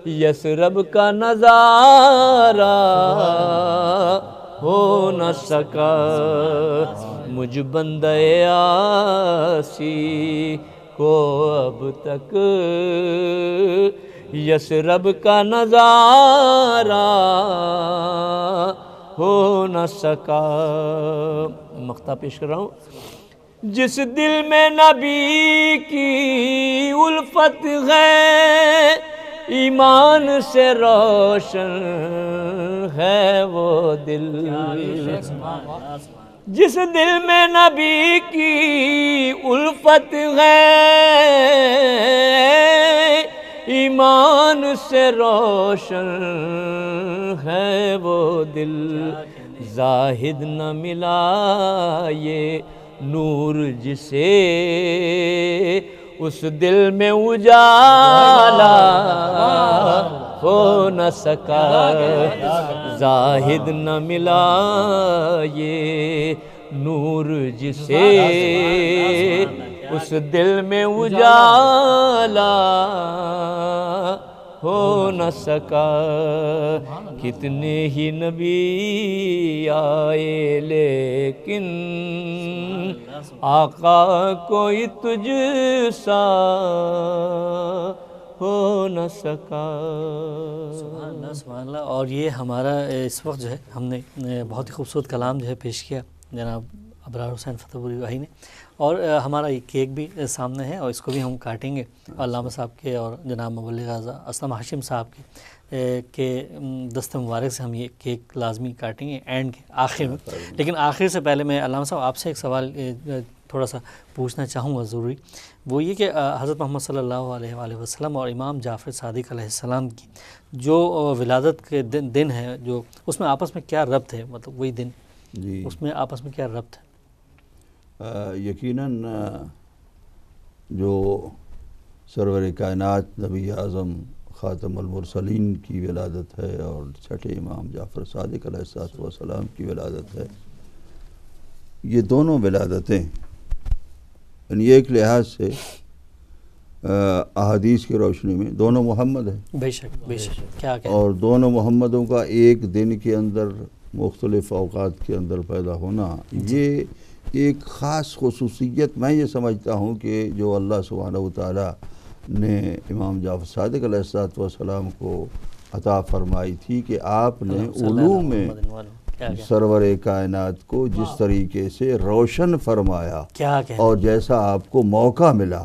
یثرب کا نظارہ ہو نہ سکا، مجھ بندہ عاصی کو اب تک یثرب کا نظارہ ہو نہ سکا۔ مقطع پیش کر رہا ہوں۔ جس دل میں نبی کی الفت ہے، ایمان سے روشن ہے وہ دل، جس دل میں نبی کی الفت ہے، ایمان سے روشن ہے وہ دل، زاہد نہ ملا یہ نور جسے اس دل میں اجالا ہو نہ سکا، زاہد نہ ملا یہ نور جسے اس دل میں اجالا ہو نہ سکا۔ کتنے ہی نبی آئے لیکن آقا کوئی تجھ سا ہو نہ سکا۔ سبحان اللہ سبحان اللہ۔ اور یہ ہمارا اس وقت جو ہے ہم نے بہت ہی خوبصورت کلام جو ہے پیش کیا جناب ابرار حسین فتح پوری بھائی نے، اور ہمارا یہ کیک بھی سامنے ہے اور اس کو بھی ہم کاٹیں گے، علامہ صاحب کے اور جناب مبلغ اعلیٰ اسلم ہاشم صاحب کے دست مبارک سے ہم یہ کیک لازمی کاٹیں گے اینڈ کے آخر میں۔ لیکن آخر سے پہلے میں علامہ صاحب آپ سے ایک سوال تھوڑا سا پوچھنا چاہوں گا ضروری، وہ یہ کہ حضرت محمد صلی اللہ علیہ وآلہ وسلم اور امام جعفر صادق علیہ السلام کی جو ولادت کے دن ہے، جو اس میں آپس میں کیا ربط ہے، مطلب وہی دن جی اس میں آپس میں کیا ربط ہے؟ یقیناً جو سرور کائنات نبی اعظم خاتم المرسلین کی ولادت ہے اور چھٹے امام جعفر صادق علیہ السلام کی ولادت ہے، یہ دونوں ولادتیں یعنی ایک لحاظ سے احادیث کی روشنی میں دونوں محمد ہیں، بے شک بے شک، کیا کہیں، اور دونوں محمدوں کا ایک دن کے اندر مختلف اوقات کے اندر پیدا ہونا، یہ ایک خاص خصوصیت میں یہ سمجھتا ہوں کہ جو اللہ سبحانہ وتعالی نے امام جعفر صادق علیہ السلام کو عطا فرمائی تھی کہ آپ نے علوم میں سرور کائنات کو جس طریقے سے روشن فرمایا، اور جیسا آپ کو موقع ملا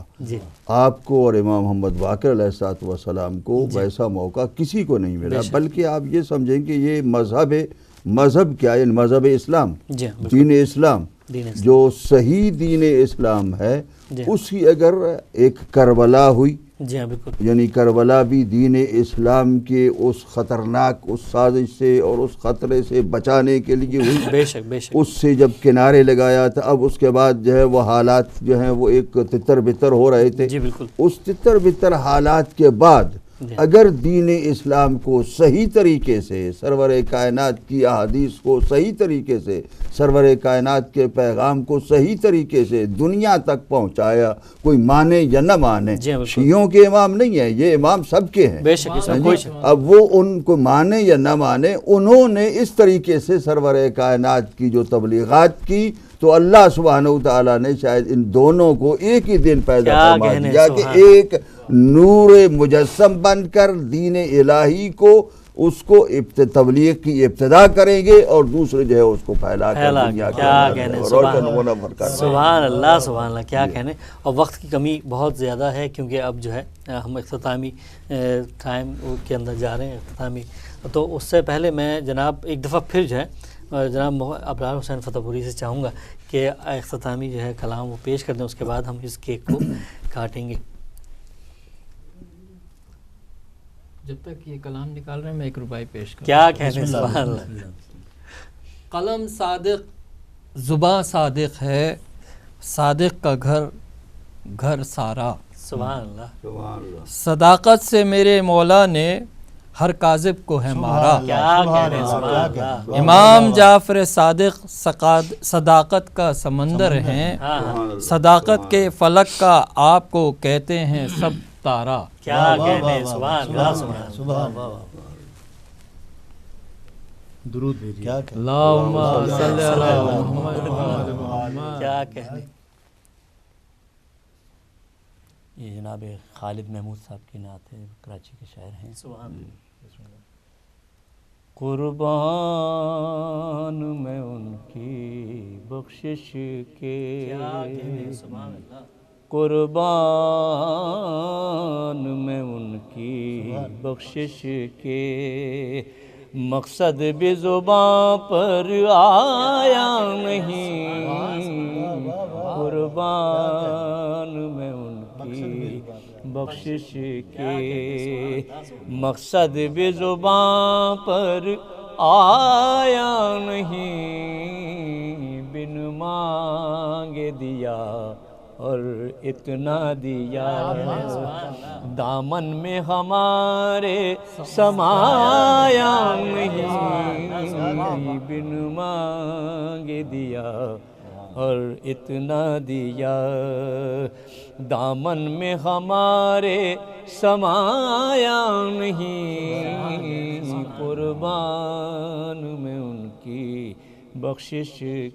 آپ کو اور امام محمد باقر علیہ السلام کو ویسا موقع کسی کو نہیں ملا، بلکہ آپ یہ سمجھیں کہ یہ مذہب کیا ہے، مذہب اسلام، دین اسلام، جو صحیح دین اسلام ہے، اس کی اگر ایک کربلا ہوئی، یعنی کربلا بھی دین اسلام کے اس خطرناک اس سازش سے اور اس خطرے سے بچانے کے لیے ہوئی، بے شک بے شک، اس سے جب کنارے لگایا تھا، اب اس کے بعد جو ہے وہ حالات جو ہیں وہ ایک تتر بتر ہو رہے تھے، اس تتر بتر حالات کے بعد اگر دین اسلام کو صحیح طریقے سے، سرور کائنات کی احادیث کو صحیح طریقے سے، سرور کائنات کے پیغام کو صحیح طریقے سے دنیا تک پہنچایا، کوئی مانے یا نہ مانے، شیعوں کے امام نہیں ہیں، یہ امام سب کے ہیں، اب وہ ان کو مانے یا نہ مانے، انہوں نے اس طریقے سے سرور کائنات کی جو تبلیغات کی، تو اللہ سبحانہ وتعالی نے شاید ان دونوں کو ایک ہی دن پیدا فرما دیا کہ ایک نور مجسم بن کر دین الہی کو اس کو تبلیغ کی ابتدا کریں گے، اور دوسرے جو ہے اس کو پھیلا کر دنیا کے سبحان اللہ سبحان اللہ، کیا کہنے، اور وقت کی کمی بہت زیادہ ہے کیونکہ اب جو ہے ہم اختتامی ٹائم کے اندر جا رہے ہیں، اختتامی، تو اس سے پہلے میں جناب ایک دفعہ پھر جو ہے جناب ابرار حسین فتح پوری سے چاہوں گا کہ اختتامی جو ہے کلام وہ پیش کر دیں، اس کے بعد ہم اس کیک کو کاٹیں گے۔ جب تک یہ کلام نکال رہے ہیں میں ایک ربائی پیش کروں، کیا کہنے، سبحان اللہ۔ قلم صادق زباں صادق ہے، صادق کا گھر سارا، سبحان اللہ۔ صداقت سے میرے مولا نے ہر کاذب کو ہے مارا، امام جعفر صادق صداقت کا سمندر ہیں، صداقت کے فلک کا آپ کو کہتے ہیں سب تارا، کیا کہنے، سبحان اللہ سبحان اللہ۔ درود بھیجیے، اللہم صلی علی محمد، کیا کہنے۔ یہ جناب خالد محمود صاحب کی نعت ہے، کراچی کے شاعر ہیں۔ قربان میں ان کی بخشش کے، قربان میں ان کی بخشش کے، مقصد بھی زباں پر آیا نہیں، قربان میں ان کی بخشش کے، مقصد بھی زباں پر آیا نہیں، بن مانگے دیا اور اتنا دیا، دامن میں ہمارے سمایا نہیں، بن مانگے دیا اور اتنا دیا، دامن میں ہمارے سمایا نہیں، قربان میں ان کی بخشش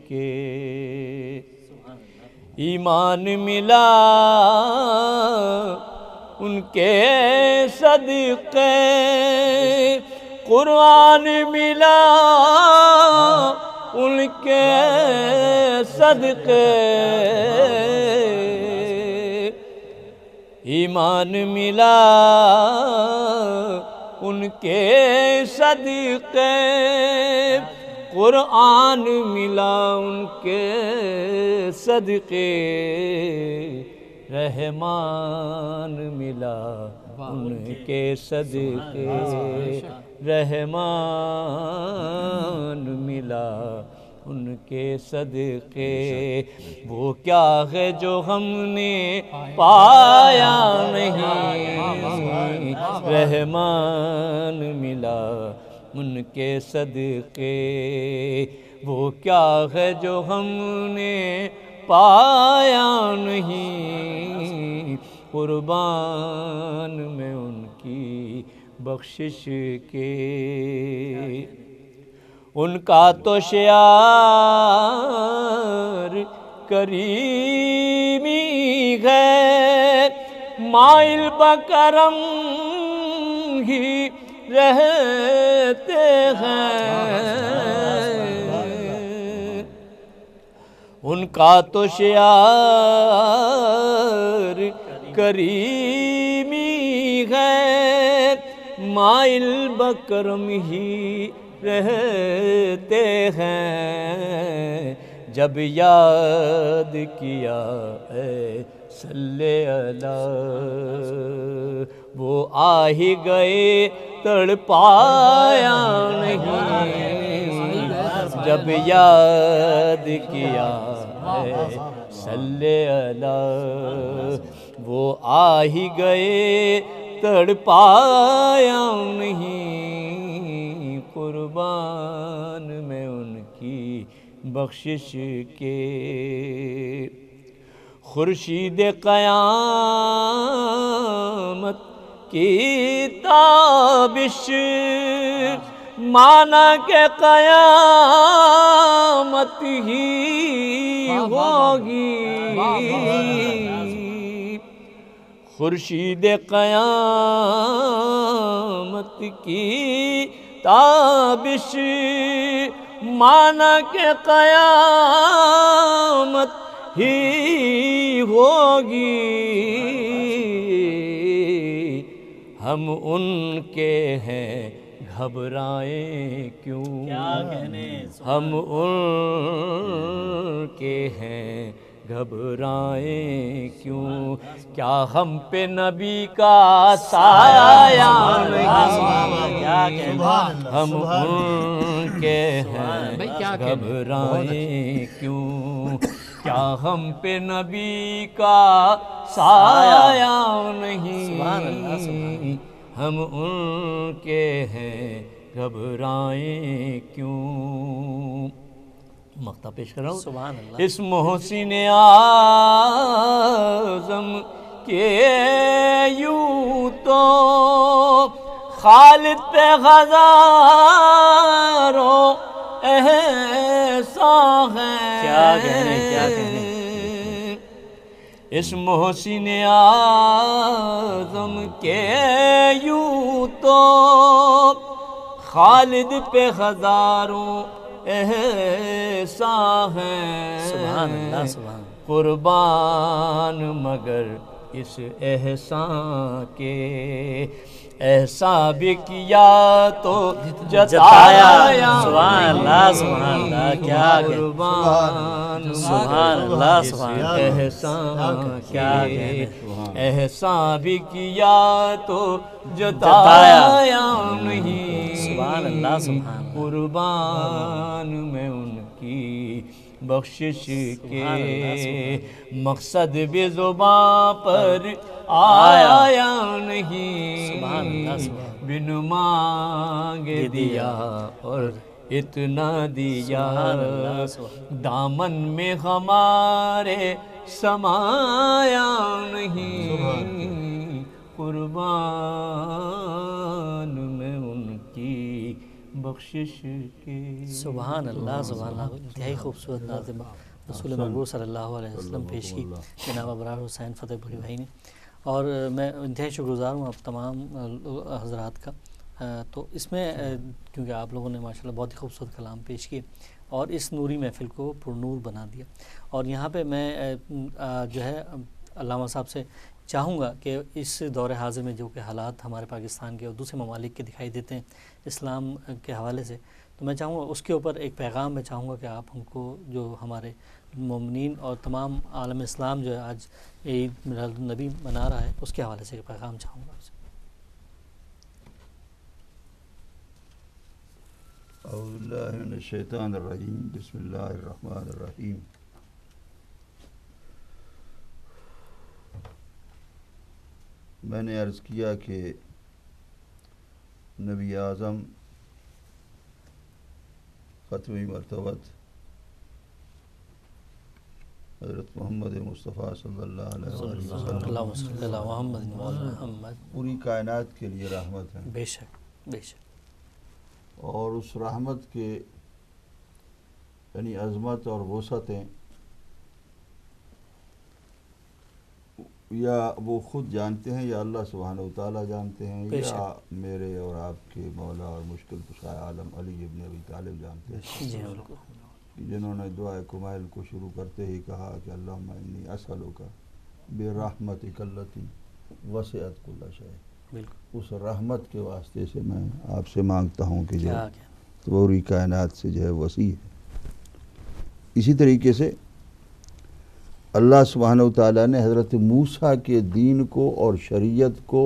کے، ایمان ملا ان کے صدقے، قرآن ملا ان کے صدقے، ایمان ملا ان کے صدقے، قرآن ملا ان کے صدقے، رحمان ملا ان کے صدقے، رحمان ملا ان کے صدقے، وہ کیا ہے جو ہم نے پایا نہیں، رحمان ملا ان کے صدقے، وہ کیا ہے جو ہم نے پایا نہیں، قربان میں ان کی بخشش کے۔ ان کا تو شعار کریمی ہے، مائل بکرم ہی رہتے ہیں، ان کا تو شعار کریمی ہے، مائل بکرم ہی رہتے ہیں، جب یاد کیا اے صلی اللہ، وہ آ ہی گئے تڑپایا نہیں، جب یاد کیا اے صلی اللہ، وہ آ ہی گئے تڑپایا نہیں، قربان میں ان کی بخشش کے۔ خورشید قیامت کی تابش مانا کہ قیامت ہی ہوگی، خورشید قیامت کی تابش مانا کہ قیامت ہی ہوگی، ہم ان کے ہیں گھبرائیں کیوں، ہم ان کے ہیں گھبرائیں کیوں، کیا ہم پہ نبی کا سایہ نہیں، ہم ان کے ہیں گھبرائیں کیوں، کیا ہم پہ نبی کا سایہ نہیں، ہم ان کے ہیں گھبرائیں کیوں۔ مقطع پیش کر رہا ہوں، سبحان اللہ۔ اس محسن اعظم کے یوں تو خالد پہ ہزاروں احسان ہے، کیا کہنے، کیا کہنے، اس محسن اعظم کے یوں تو خالد پہ ہزاروں احسان ہے، سبحان اللہ، سبحان اللہ، قربان مگر اس احسان کے، احسان بھی کیا تو جتایا، سبحان اللہ، سبحان اللہ، کیا قربان سبحان اللہ، سبحان اللہ، احسان کیا کے، احسان بھی کیا تو جتایا نہیں، سبحان اللہ، سبحان اللہ، قربان میں ان کی بخشش کے، مقصد بھی زباں پر آیا نہیں، بن مانگے دیا اور اتنا دیا، دامن میں ہمارے سمایا نہیں، قربان میں ان کی بخشش کے۔ سبحان اللہ، سبحان اللہ، انتہائی خوبصورت ناظم رسول مقبول صلی اللہ علیہ وسلم پیش کی جناب ابرار حسین فتح پوری بھائی نے، اور میں انتہائی شکر گزار ہوں آپ تمام حضرات کا۔ تو اس میں کیونکہ آپ لوگوں نے ماشاءاللہ بہت ہی خوبصورت کلام پیش کیے اور اس نوری محفل کو پرنور بنا دیا، اور یہاں پہ میں جو ہے علامہ صاحب سے چاہوں گا کہ اس دور حاضر میں جو کہ حالات ہمارے پاکستان کے اور دوسرے ممالک کے دکھائی دیتے ہیں اسلام کے حوالے سے، تو میں چاہوں گا اس کے اوپر ایک پیغام میں چاہوں گا کہ آپ ہم کو جو ہمارے مومنین اور تمام عالم اسلام جو ہے آج عید میلاد النبی منا رہا ہے اس کے حوالے سے ایک پیغام چاہوں گا. اعوذ باللہ من الشیطان الرجیم بسم اللہ الرحمن الرحیم. میں نے عرض کیا کہ نبی اعظم ختمی مرتبت حضرت محمد مصطفیٰ صلی اللہ علیہ وسلم پوری کائنات کے لیے رحمت ہے. بے شک بے شک. اور اس رحمت کے یعنی عظمت اور وسعتیں یا وہ خود جانتے ہیں یا اللہ سبحانہ و تعالیٰ جانتے ہیں یا میرے اور آپ کے مولا اور مشکل کشا عالم علی ابن ابی طالب جانتے ہیں، جنہوں نے دعائے کمائل کو شروع کرتے ہی کہا کہ اللہم انی اسألک برحمتک التی وسعت کل شیء. اس رحمت کے واسطے سے میں آپ سے مانگتا ہوں کہ جو پوری کائنات سے جو ہے وسیع ہے. اسی طریقے سے اللہ سبحانہ وتعالیٰ نے حضرت موسیٰ کے دین کو اور شریعت کو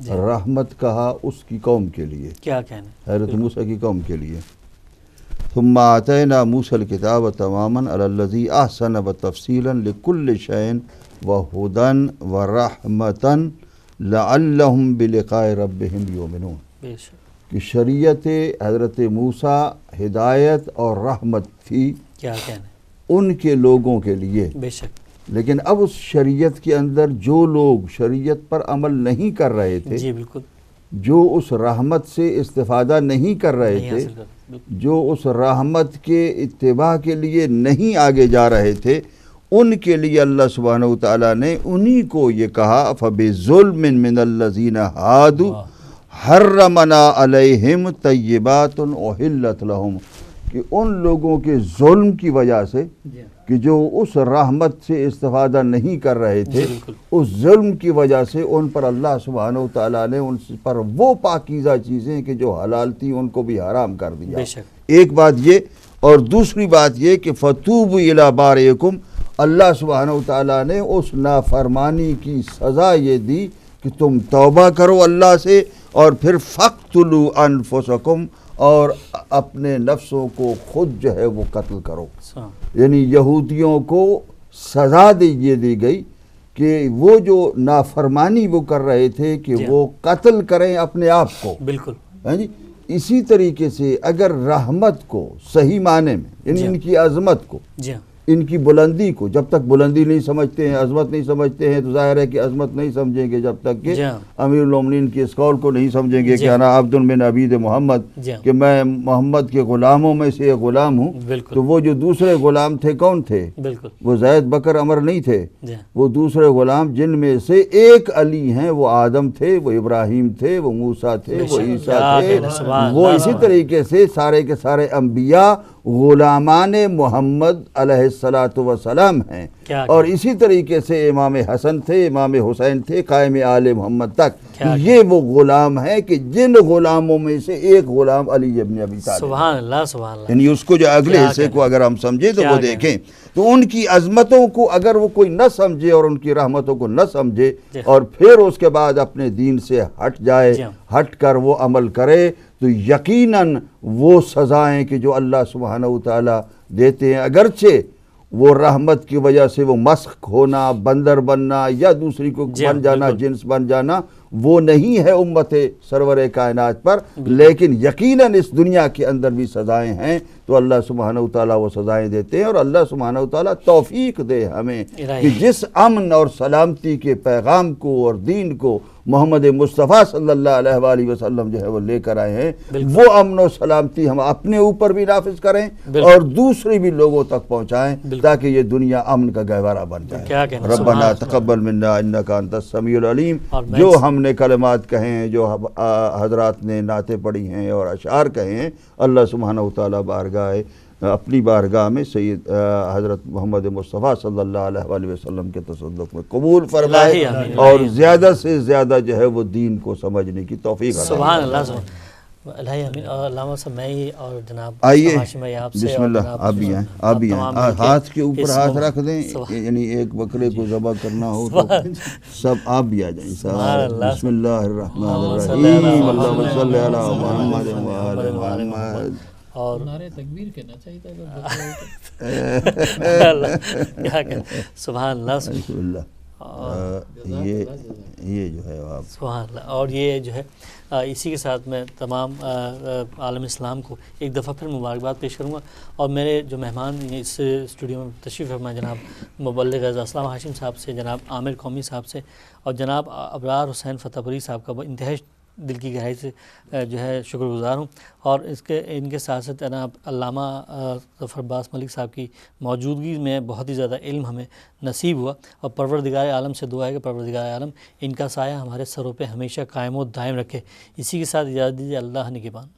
رحمت کہا اس کی قوم کے لیے. کیا کہنا؟ حضرت موسیٰ کی قوم کے لیے. ثم آتینا موسیٰ الکتاب تماما علی الذی احسن وتفصیلا لکل شیء وہدی ورحمۃ لعلہم بلقاء ربہم یؤمنون. کہ شریعت حضرت موسیٰ ہدایت اور رحمت تھی کیا کہنا ان کے لوگوں کے لیے. بے شک. لیکن اب اس شریعت کے اندر جو لوگ شریعت پر عمل نہیں کر رہے تھے، جی بالکل، جو اس رحمت سے استفادہ نہیں کر رہے تھے، جو اس رحمت کے اتباع کے لیے نہیں آگے جا رہے تھے، ان کے لیے اللہ سبحانہ وتعالیٰ نے انہی کو یہ کہا فَبِظُلْمٍ مِّنَ الَّذِينَ هَادُوا حَرَّمْنَا عَلَيْهِمْ طَيِّبَاتٌ أُحِلَّتْ لَهُمْ، کہ ان لوگوں کے ظلم کی وجہ سے کہ جو اس رحمت سے استفادہ نہیں کر رہے تھے، اس ظلم کی وجہ سے ان پر اللہ سبحانہ وتعالیٰ نے ان پر وہ پاکیزہ چیزیں کہ جو حلال تھی ان کو بھی حرام کر دیا. ایک بات یہ، اور دوسری بات یہ کہ فَتُوبُوا إِلَىٰ بَارِئِكُمْ، اللہ سبحانہ وتعالیٰ نے اس نافرمانی کی سزا یہ دی کہ تم توبہ کرو اللہ سے، اور پھر فَاقْتُلُوا أَنفُسَكُمْ، اور اپنے نفسوں کو خود جو ہے وہ قتل کرو. یعنی یہودیوں کو سزا یہ دی گئی کہ وہ جو نافرمانی وہ کر رہے تھے کہ وہ قتل کریں اپنے آپ کو. بالکل. ہاں جی. اسی طریقے سے اگر رحمت کو صحیح معنی میں یعنی ان کی عظمت کو، ان کی بلندی کو، جب تک بلندی نہیں سمجھتے ہیں، عظمت نہیں سمجھتے ہیں، تو ظاہر ہے کہ عظمت نہیں سمجھیں گے جب تک کہ امیر المومنین کی اس قول کو نہیں سمجھیں گے کہ انا عبد من عبید محمد، کہ میں محمد کے غلاموں میں سے ایک غلام ہوں. تو وہ جو دوسرے غلام تھے کون تھے؟ وہ زید بکر عمر نہیں تھے. وہ دوسرے غلام جن میں سے ایک علی ہیں، وہ آدم تھے، وہ ابراہیم تھے، وہ موسیٰ تھے، وہ عیسیٰ تھے. وہ اسی طریقے سے سارے کے سارے انبیاء غلامان محمد علیہ السلام ہیں. اور اسی طریقے سے امام حسن تھے، امام حسین تھے، قائم آل محمد تک. یہ وہ غلام ہیں کہ جن غلاموں میں سے ایک غلام علی ابن ابی طالب. سبحان اللہ سبحان اللہ. یعنی اس کو جو اگلے حصے کو اگر ہم سمجھیں تو وہ دیکھیں تو ان کی عظمتوں کو اگر وہ کوئی نہ سمجھے اور ان کی رحمتوں کو نہ سمجھے اور پھر اس کے بعد اپنے دین سے ہٹ جائے، ہٹ کر وہ عمل کرے، تو یقیناً وہ سزائیں کہ جو اللہ سبحانہ وتعالیٰ دیتے ہیں، اگرچہ وہ رحمت کی وجہ سے وہ مسخ ہونا، بندر بننا یا دوسری کو بن جانا، جنس بن جانا، وہ نہیں ہے امت سرور کائنات پر، لیکن یقیناً اس دنیا کے اندر بھی سزائیں ہیں. تو اللہ سبحانہ وتعالیٰ وہ سزائیں دیتے ہیں، اور اللہ سبحانہ وتعالیٰ توفیق دے ہمیں کہ جس امن اور سلامتی کے پیغام کو اور دین کو محمد مصطفیٰ صلی اللہ علیہ وآلہ وسلم جو ہے وہ لے کر آئے ہیں، وہ امن و سلامتی ہم اپنے اوپر بھی نافذ کریں اور دوسری بھی لوگوں تک پہنچائیں، تاکہ یہ دنیا امن کا گہوارہ بن جائے. ربنا تقبل منا انک انت السمیع العلیم. جو ہم نے کلمات کہے ہیں، جو حضرات نے نعتیں پڑھی ہیں اور اشعار کہے ہیں، اللہ سبحانہ وتعالیٰ اپنی بارگاہ میں سید حضرت محمد مصطفیٰ صلی اللہ علیہ وآلہ وسلم کے تصدق میں قبول فرمائے اور زیادہ سے زیادہ جو ہے وہ دین کو سمجھنے کی توفیق عطا فرمائے. سبحان اللہ. الہی امین. اور علامہ صاحب میں ہی اور جناب آئیے ہاشم بھائی آپ سے بسم اللہ آپ بھی آئیں آپ بھی آئیں ہاتھ کے اوپر ہاتھ رکھ دیں یعنی ایک بکرے کو ذبح کرنا ہو تو سب آپ بھی آ جائیں. بسم اللہ الرحمن الرحیم اللہم صلی علی محمد و آل محمد. اور نعرہ تکبیر کہنا چاہیے تھا. سبحان اللہ بسم اللہ. یہ جو ہے آپ سبحان اللہ. اور یہ جو ہے اسی کے ساتھ میں تمام عالم اسلام کو ایک دفعہ پھر مبارکباد پیش کروں گا. اور میرے جو مہمان اس اسٹوڈیو میں تشریف فرما جناب مبلغ اسلام ہاشم صاحب سے, جناب عامر قومی صاحب سے, اور جناب ابرار حسین فتح پوری صاحب کا انتہائی دل کی گہرائی سے جو ہے شکر گزار ہوں. اور ان کے ساتھ ساتھ جناب علامہ ظفر عباس ملک صاحب کی موجودگی میں بہت ہی زیادہ علم ہمیں نصیب ہوا. اور پروردگار عالم سے دعا ہے کہ پروردگار عالم ان کا سایہ ہمارے سروں پہ ہمیشہ قائم و دائم رکھے. اسی کے ساتھ اجازت دیجیے, اللہ نگہبان.